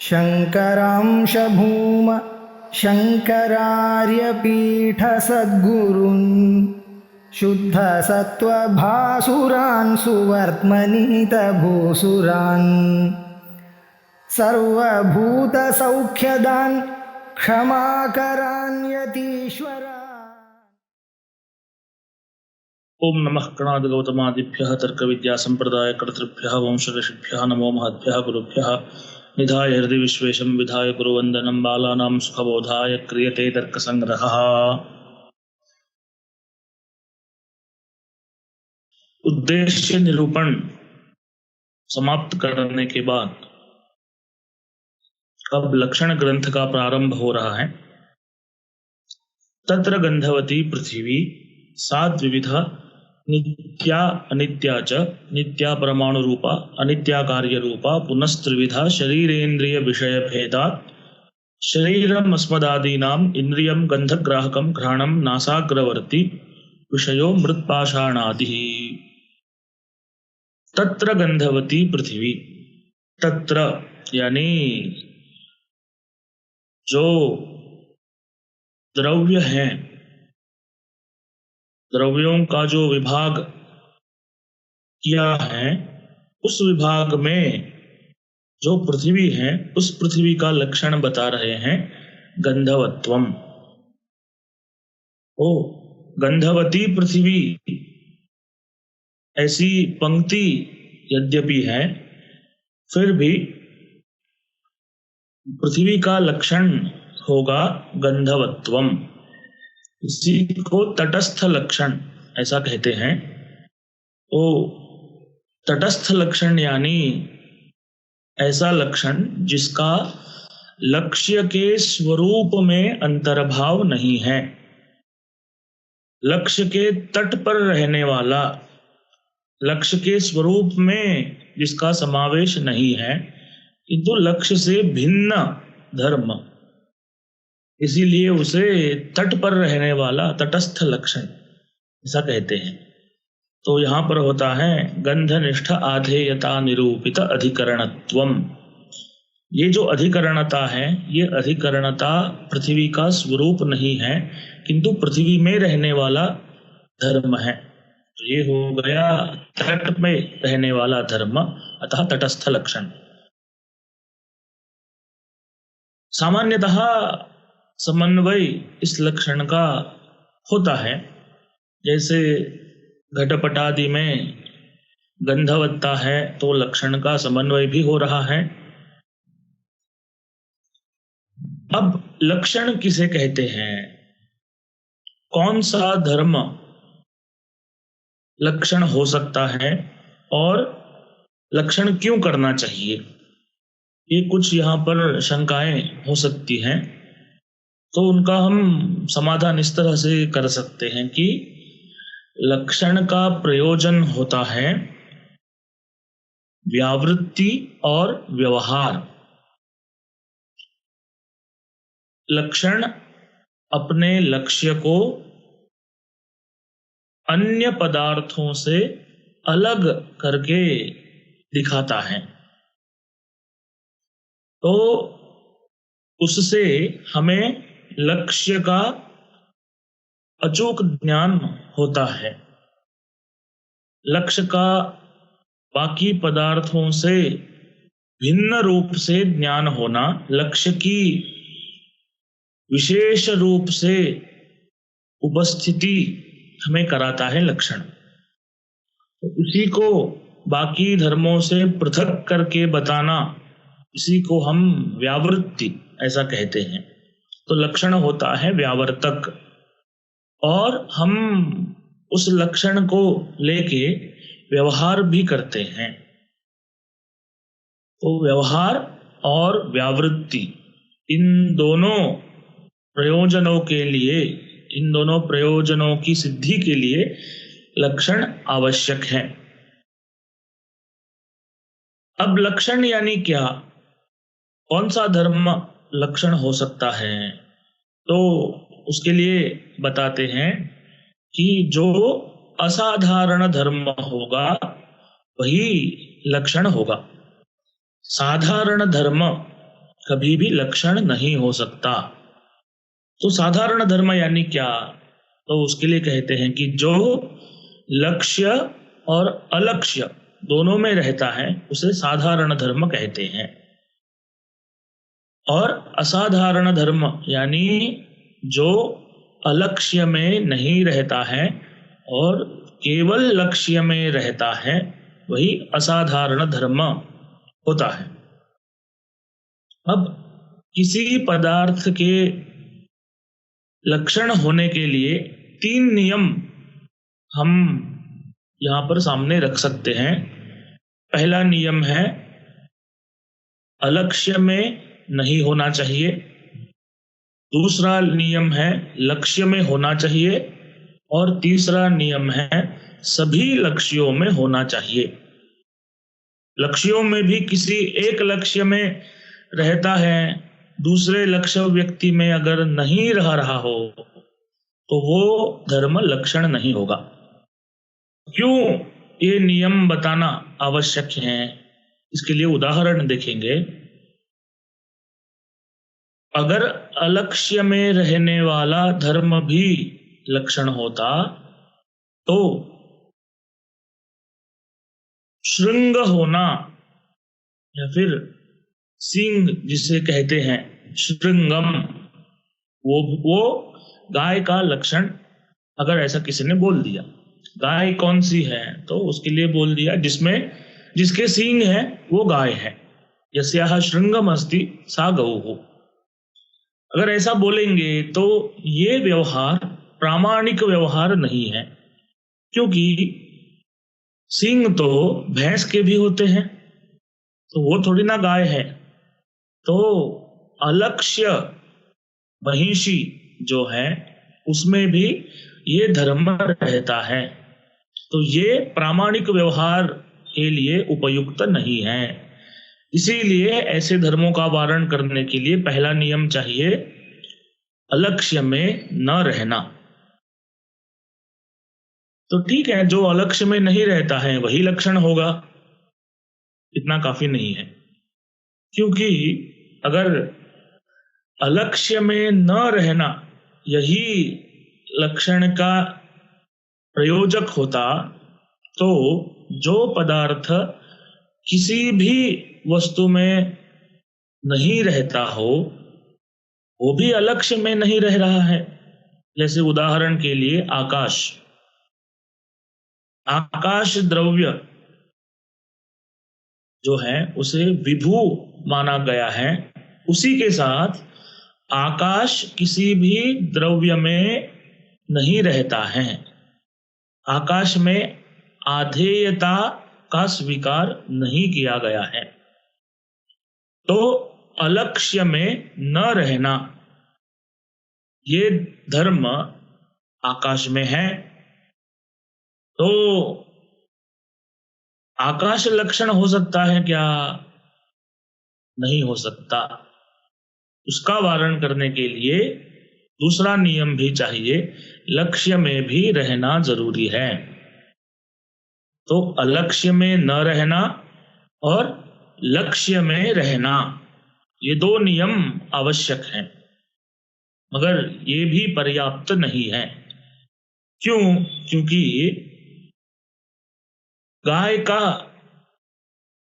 शङ्करांश भूम शङ्करार्यपीठसद्गुरून् शुद्धसत्त्वभासुरान् सुवर्त्मनीतभूसुरान् सर्वभूतसौख्यदान् क्षमाकरान् यतीश्वरान्। ओम नमः गणाद गौतमादिभ्यः तर्क विद्या संप्रदाय कर्तृभ्यः वंश ऋषिभ्यः नमो महद्भ्यः गुरुभ्यः निधाय हृदि विश्वेशं विधाय गुरुवंदनं बालानां सुखबोधाय क्रियते तर्क संग्रहः। उद्देश्य निरूपण समाप्त करने के बाद अब लक्षण ग्रंथ का प्रारंभ हो रहा है। तत्र गंधवती पृथ्वी सा द्विविधा नित्या अनित्या च नित्या परमाणु रूपा अनित्या कार्य रूपा पुनस्त्रिविधा शरीरेन्द्रिय विषय भेदात् शरीरम अस्मदादीनाम इंद्रियम गंधग्राहकम घ्राणम नासाग्रवर्ती विषयो मृत्पाषाणादि। तत्र गंधवती पृथ्वी, तत्र यानी जो द्रव्य हैं, द्रव्यों का जो विभाग किया है उस विभाग में जो पृथ्वी है उस पृथ्वी का लक्षण बता रहे हैं गंधवत्वम। ओ गंधवती पृथ्वी ऐसी पंक्ति यद्यपि है फिर भी पृथ्वी का लक्षण होगा गंधवत्वम। इसी को तटस्थ लक्षण ऐसा कहते हैं। तो तटस्थ लक्षण यानी ऐसा लक्षण जिसका लक्ष्य के स्वरूप में अंतर्भाव नहीं है, लक्ष्य के तट पर रहने वाला, लक्ष्य के स्वरूप में जिसका समावेश नहीं है किंतु लक्ष्य से भिन्न धर्म, इसीलिए उसे तट पर रहने वाला तटस्थ लक्षण ऐसा कहते हैं। तो यहाँ पर होता है गंधनिष्ठ आधेयता निरूपित अधिकरणत्वम। ये जो अधिकरणता है ये अधिकरणता पृथ्वी का स्वरूप नहीं है किंतु पृथ्वी में रहने वाला धर्म है। तो ये हो गया तट में रहने वाला धर्म, अतः तटस्थ लक्षण। सामान्यतः समन्वय इस लक्षण का होता है, जैसे घटपटादि में गंधवत्ता है तो लक्षण का समन्वय भी हो रहा है। अब लक्षण किसे कहते हैं, कौन सा धर्म लक्षण हो सकता है और लक्षण क्यों करना चाहिए, ये कुछ यहाँ पर शंकाएं हो सकती हैं। तो उनका हम समाधान इस तरह से कर सकते हैं कि लक्षण का प्रयोजन होता है व्यावृत्ति और व्यवहार। लक्षण अपने लक्ष्य को अन्य पदार्थों से अलग करके दिखाता है, तो उससे हमें लक्ष्य का अचूक ज्ञान होता है। लक्ष्य का बाकी पदार्थों से भिन्न रूप से ज्ञान होना लक्ष्य की विशेष रूप से उपस्थिति हमें कराता है लक्षण। तो उसी को बाकी धर्मों से पृथक करके बताना, इसी को हम व्यावृत्ति ऐसा कहते हैं। तो लक्षण होता है व्यावर्तक और हम उस लक्षण को लेके व्यवहार भी करते हैं। तो व्यवहार और व्यावृत्ति इन दोनों प्रयोजनों के लिए, इन दोनों प्रयोजनों की सिद्धि के लिए लक्षण आवश्यक है। अब लक्षण यानी क्या, कौन सा धर्म लक्षण हो सकता है, तो उसके लिए बताते हैं कि जो असाधारण धर्म होगा वही लक्षण होगा। साधारण धर्म कभी भी लक्षण नहीं हो सकता। तो साधारण धर्म यानी क्या? तो उसके लिए कहते हैं कि जो लक्ष्य और अलक्ष्य दोनों में रहता है उसे साधारण धर्म कहते हैं। और असाधारण धर्म यानी जो अलक्ष्य में नहीं रहता है और केवल लक्ष्य में रहता है, वही असाधारण धर्म होता है। अब किसी पदार्थ के लक्षण होने के लिए 3 नियम हम यहाँ पर सामने रख सकते हैं। पहला नियम है अलक्ष्य में नहीं होना चाहिए। दूसरा नियम है लक्ष्य में होना चाहिए। और तीसरा नियम है सभी लक्ष्यों में होना चाहिए। लक्ष्यों में भी किसी एक लक्ष्य में रहता है, दूसरे लक्ष्य व्यक्ति में अगर नहीं रह रहा हो तो वो धर्म लक्षण नहीं होगा। क्यों ये नियम बताना आवश्यक है, इसके लिए उदाहरण देखेंगे। अगर अलक्ष्य में रहने वाला धर्म भी लक्षण होता तो श्रृंग होना या फिर सिंह जिसे कहते हैं श्रृंगम, वो गाय का लक्षण अगर ऐसा किसी ने बोल दिया, गाय कौन सी है तो उसके लिए बोल दिया जिसके सींग है वो गाय है। यस्याः श्रृंगम अस्ति सा गौः। अगर ऐसा बोलेंगे तो ये व्यवहार प्रामाणिक व्यवहार नहीं है, क्योंकि सींग तो भैंस के भी होते हैं तो वो थोड़ी ना गाय है। तो अलक्ष्य महिषी जो है उसमें भी ये धर्म रहता है, तो ये प्रामाणिक व्यवहार के लिए उपयुक्त नहीं है। इसीलिए ऐसे धर्मों का वारण करने के लिए पहला नियम चाहिए अलक्ष्य में न रहना। तो ठीक है, जो अलक्ष्य में नहीं रहता है वही लक्षण होगा, इतना काफी नहीं है। क्योंकि अगर अलक्ष्य में न रहना यही लक्षण का प्रयोजक होता तो जो पदार्थ किसी भी वस्तु में नहीं रहता हो वो भी अलक्ष्य में नहीं रह रहा है। जैसे उदाहरण के लिए आकाश द्रव्य जो है उसे विभू माना गया है, उसी के साथ आकाश किसी भी द्रव्य में नहीं रहता है। आकाश में आधेयता का स्वीकार नहीं किया गया है। तो अलक्ष्य में न रहना ये धर्म आकाश में है। तो आकाश लक्षण हो सकता है क्या? नहीं हो सकता। उसका वारण करने के लिए दूसरा नियम भी चाहिए, लक्ष्य में भी रहना जरूरी है। तो अलक्ष्य में न रहना और लक्ष्य में रहना, ये 2 नियम आवश्यक हैं, मगर ये भी पर्याप्त नहीं है। क्यों? क्योंकि गाय का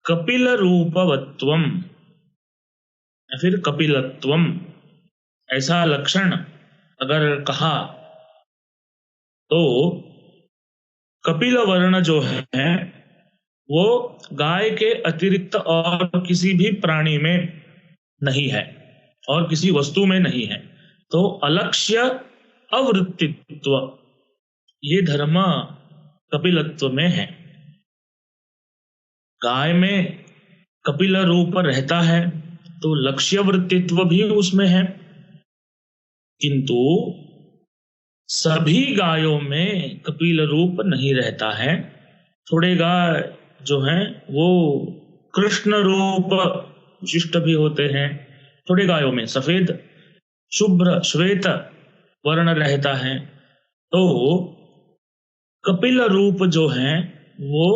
कपिल रूपवत्वम या फिर कपिलत्वम ऐसा लक्षण अगर कहा तो कपिल वर्ण जो है वो गाय के अतिरिक्त और किसी भी प्राणी में नहीं है और किसी वस्तु में नहीं है। तो अलक्ष्य अवृत्तित्व ये धर्म कपिलत्व में है। गाय में कपिल रूप रहता है तो लक्ष्य वृत्तित्व भी उसमें है, किंतु सभी गायों में कपिल रूप नहीं रहता है। थोड़े गाय जो हैं वो कृष्ण रूप विशिष्ट भी होते हैं, थोड़े गायों में सफेद शुभ्र श्वेत वर्ण रहता है। तो कपिल रूप जो है वो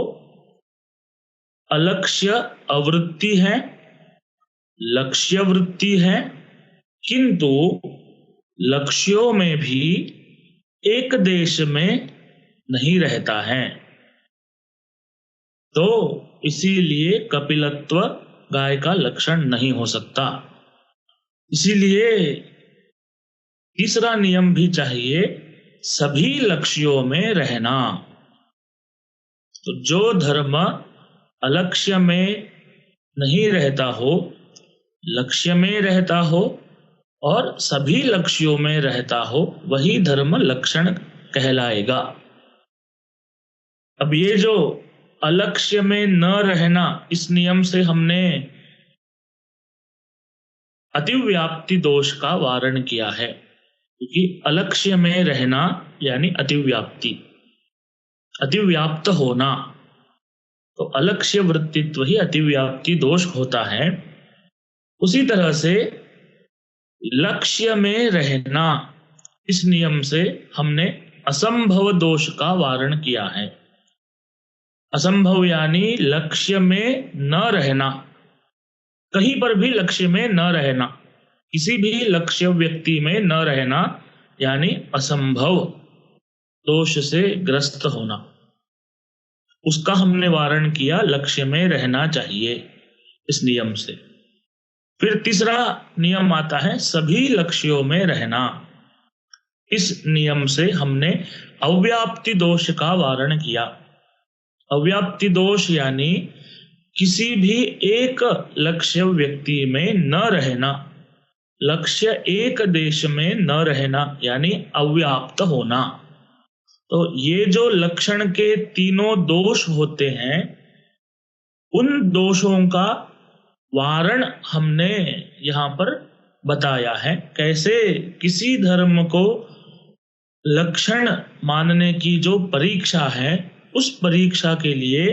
अलक्ष्य अवृत्ति है लक्ष्य वृत्ति है, किंतु लक्ष्यों में भी एक देश में नहीं रहता है। तो इसीलिए कपिलत्व गाय का लक्षण नहीं हो सकता। इसीलिए तीसरा नियम भी चाहिए, सभी लक्ष्यों में रहना। तो जो धर्म अलक्ष्य में नहीं रहता हो, लक्ष्य में रहता हो और सभी लक्ष्यों में रहता हो, वही धर्म लक्षण कहलाएगा। अब ये जो अलक्ष्य में न रहना, इस नियम से हमने अतिव्याप्ति दोष का वारण किया है, क्योंकि अलक्ष्य में रहना यानी अतिव्याप्ति, अतिव्याप्त होना। तो अलक्ष्य वृत्तित्व ही अतिव्याप्ति दोष होता है। उसी तरह से लक्ष्य में रहना, इस नियम से हमने असंभव दोष का वारण किया है। असंभव यानी लक्ष्य में न रहना, कहीं पर भी लक्ष्य में न रहना, किसी भी लक्ष्य व्यक्ति में न रहना यानी असंभव दोष से ग्रस्त होना, उसका हमने वारण किया। लक्ष्य में रहना चाहिए इस नियम से। फिर तीसरा नियम आता है सभी लक्ष्यों में रहना। इस नियम से हमने अव्याप्ति दोष का वारण किया। अव्याप्ति दोष यानी किसी भी एक लक्ष्य व्यक्ति में न रहना, लक्ष्य एक देश में न रहना यानी अव्याप्त होना। तो ये जो लक्षण के तीनों दोष होते हैं, उन दोषों का वारण हमने यहाँ पर बताया है। कैसे किसी धर्म को लक्षण मानने की जो परीक्षा है, उस परीक्षा के लिए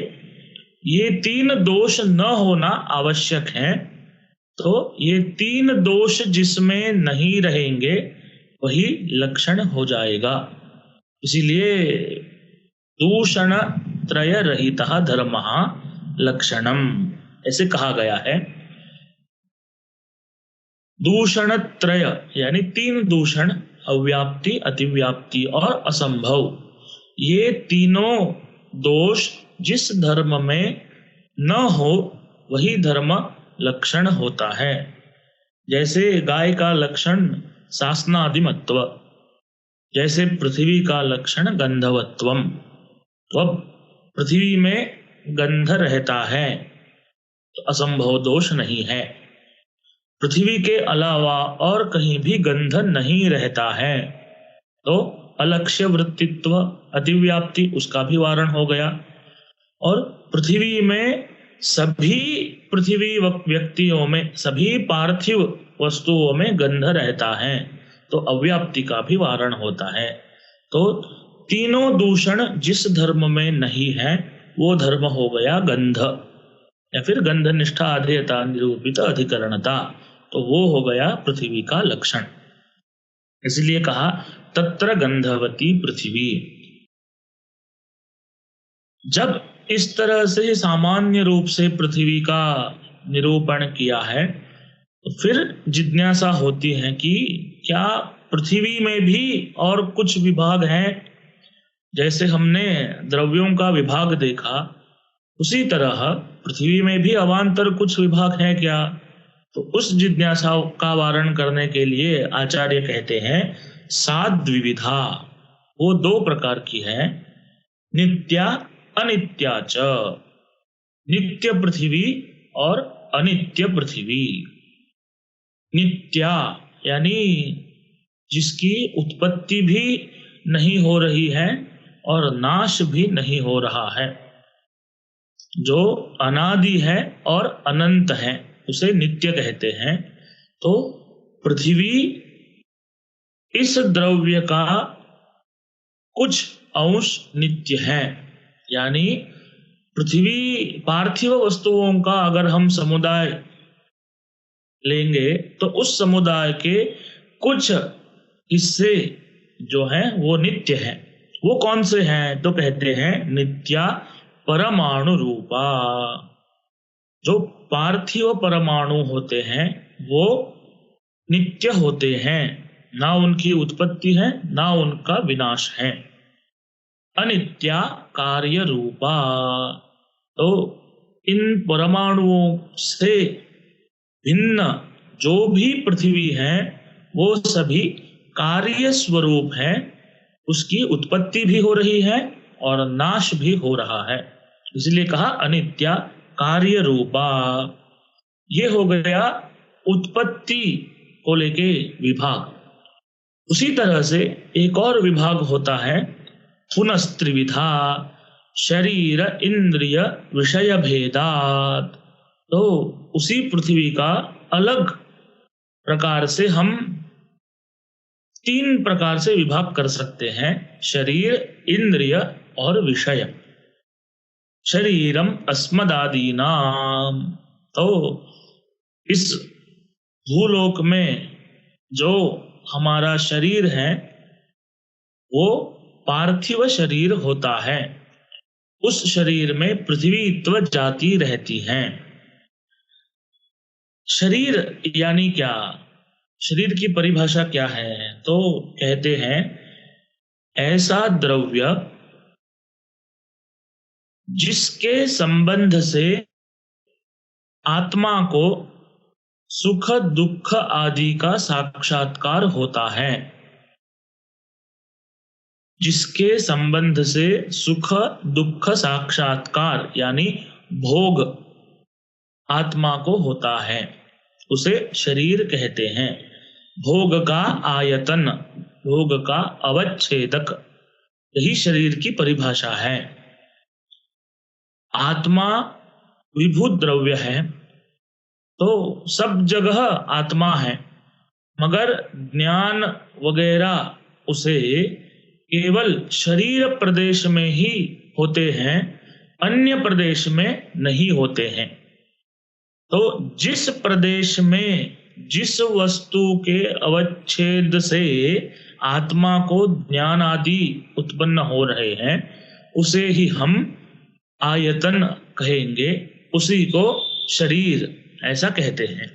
ये तीन दोष न होना आवश्यक है। तो ये तीन दोष जिसमें नहीं रहेंगे वही लक्षण हो जाएगा। इसीलिए दूषण त्रय रहितः धर्मः लक्षणम ऐसे कहा गया है। दूषण त्रय यानी तीन दूषण, अव्याप्ति, अतिव्याप्ति और असंभव, ये तीनों दोष जिस धर्म में न हो वही धर्म लक्षण होता है। जैसे गाय का लक्षण शासनादिमत्व, जैसे पृथ्वी का लक्षण गंधवत्वम। तो अब पृथ्वी में गंध रहता है तो असंभव दोष नहीं है। पृथ्वी के अलावा और कहीं भी गंध नहीं रहता है तो अलक्ष्य वृत्तित्व, अतिव्याप्ति, उसका भी वारण हो गया। और पृथ्वी में सभी पृथ्वी व्यक्तियों में, सभी पार्थिव वस्तुओं में गंध रहता है तो अव्याप्ति का भी वारण होता है। तो तीनों दूषण जिस धर्म में नहीं है वो धर्म हो गया गंध, या फिर गंध निष्ठा अधेयता निरूपित अधिकरणता, तो वो हो गया पृथ्वी का लक्षण। इसलिए कहा तत्र गंधवती पृथ्वी। जब इस तरह से सामान्य रूप से पृथ्वी का निरूपण किया है तो फिर जिज्ञासा होती है कि क्या पृथ्वी में भी और कुछ विभाग हैं? जैसे हमने द्रव्यों का विभाग देखा, उसी तरह पृथ्वी में भी अवान्तर कुछ विभाग हैं क्या? तो उस जिज्ञासा का वारण करने के लिए आचार्य कहते हैं सात द्विविधा, वो दो प्रकार की है, नित्या अनित्या च। नित्य पृथ्वी और अनित्य पृथ्वी। नित्या यानी जिसकी उत्पत्ति भी नहीं हो रही है और नाश भी नहीं हो रहा है, जो अनादि है और अनंत है, उसे नित्य कहते हैं। तो पृथ्वी इस द्रव्य का कुछ अंश नित्य है, यानी पृथ्वी पार्थिव वस्तुओं का अगर हम समुदाय लेंगे तो उस समुदाय के कुछ हिस्से जो हैं वो नित्य हैं। वो कौन से हैं? तो कहते हैं नित्या परमाणु रूपा। जो पार्थिव परमाणु होते हैं वो नित्य होते हैं, ना उनकी उत्पत्ति है ना उनका विनाश है। अनित्या कार्य रूपा, तो इन परमाणुओं से भिन्न जो भी पृथ्वी है वो सभी कार्य स्वरूप है, उसकी उत्पत्ति भी हो रही है और नाश भी हो रहा है, इसलिए कहा अनित्या कार्य रूपा। ये हो गया उत्पत्ति को लेके विभाग। उसी तरह से एक और विभाग होता है पुनस्त्रिविधा, शरीर इंद्रिय विषय भेदात। तो उसी पृथ्वी का अलग प्रकार से हम 3 प्रकार से विभाग कर सकते हैं, शरीर, इंद्रिय और विषय। शरीरम अस्मदादीनाम, तो इस भूलोक में जो हमारा शरीर है वो पार्थिव शरीर होता है, उस शरीर में पृथ्वीत्व जाति रहती है। शरीर यानी क्या, शरीर की परिभाषा क्या है, तो कहते हैं ऐसा द्रव्य जिसके संबंध से आत्मा को सुख दुख आदि का साक्षात्कार होता है, जिसके संबंध से सुख दुख साक्षात्कार यानी भोग आत्मा को होता है, उसे शरीर कहते हैं। भोग का आयतन, भोग का अवच्छेदक, यही शरीर की परिभाषा है। आत्मा विभू द्रव्य है, तो सब जगह आत्मा है, मगर ज्ञान वगैरह उसे केवल शरीर प्रदेश में ही होते हैं, अन्य प्रदेश में नहीं होते हैं। तो जिस प्रदेश में जिस वस्तु के अवच्छेद से आत्मा को ज्ञान आदि उत्पन्न हो रहे हैं उसे ही हम आयतन कहेंगे, उसी को शरीर ऐसा कहते हैं।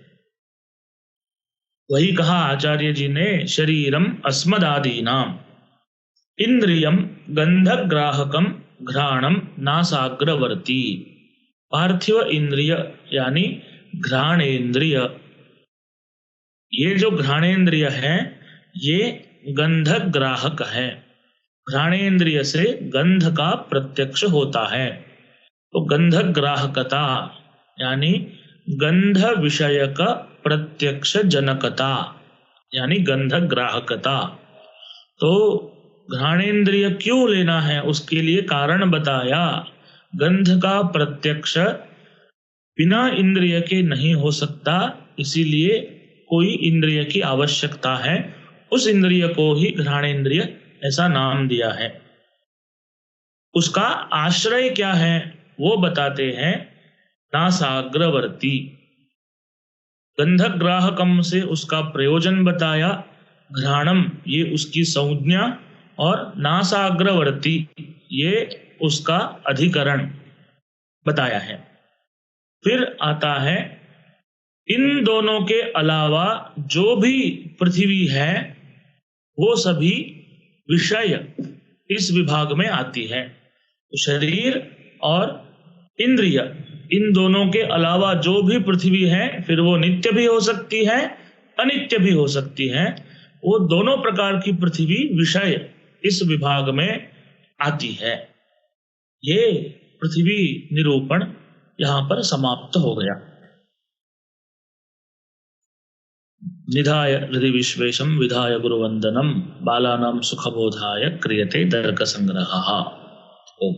वही कहा आचार्य जी ने, शरीरम अस्मदादीनाम इंद्रियम गंधग्राहकम घ्राणम नासाग्रवर्ती। पार्थिव इंद्रिय यानी घ्राणेन्द्रिय, ये जो घ्राणेन्द्रिय है ये गंधग्राहक है, घ्राणेन्द्रिय से गंध का प्रत्यक्ष होता है। तो गंधग्राहकता यानी गंध विषयक प्रत्यक्ष जनकता यानी गंधग्राहकता। तो घ्राणेन्द्रिय क्यों लेना है, उसके लिए कारण बताया। गंध का प्रत्यक्ष बिना इंद्रिय के नहीं हो सकता, इसीलिए कोई इंद्रिय की आवश्यकता है, उस इंद्रिय को ही घ्राणेन्द्रिय ऐसा नाम दिया है। उसका आश्रय क्या है वो बताते हैं, नासाग्रवर्ती। गंधग्राहकम से उसका प्रयोजन बताया, घ्राणम ये उसकी संज्ञा और नासाग्रवर्ती ये उसका अधिकरण बताया है। फिर आता है इन दोनों के अलावा जो भी पृथ्वी है वो सभी विषय इस विभाग में आती है। तो शरीर और इंद्रिय इन दोनों के अलावा जो भी पृथ्वी है फिर वो नित्य भी हो सकती है अनित्य भी हो सकती है, वो दोनों प्रकार की पृथ्वी विषय इस विभाग में आती है। ये पृथ्वी निरूपण यहां पर समाप्त हो गया। निधाय हृदि विश्वेशम विधाय गुरुवंदनम बालानां सुखबोधाय क्रियते तर्क संग्रहः। ओम।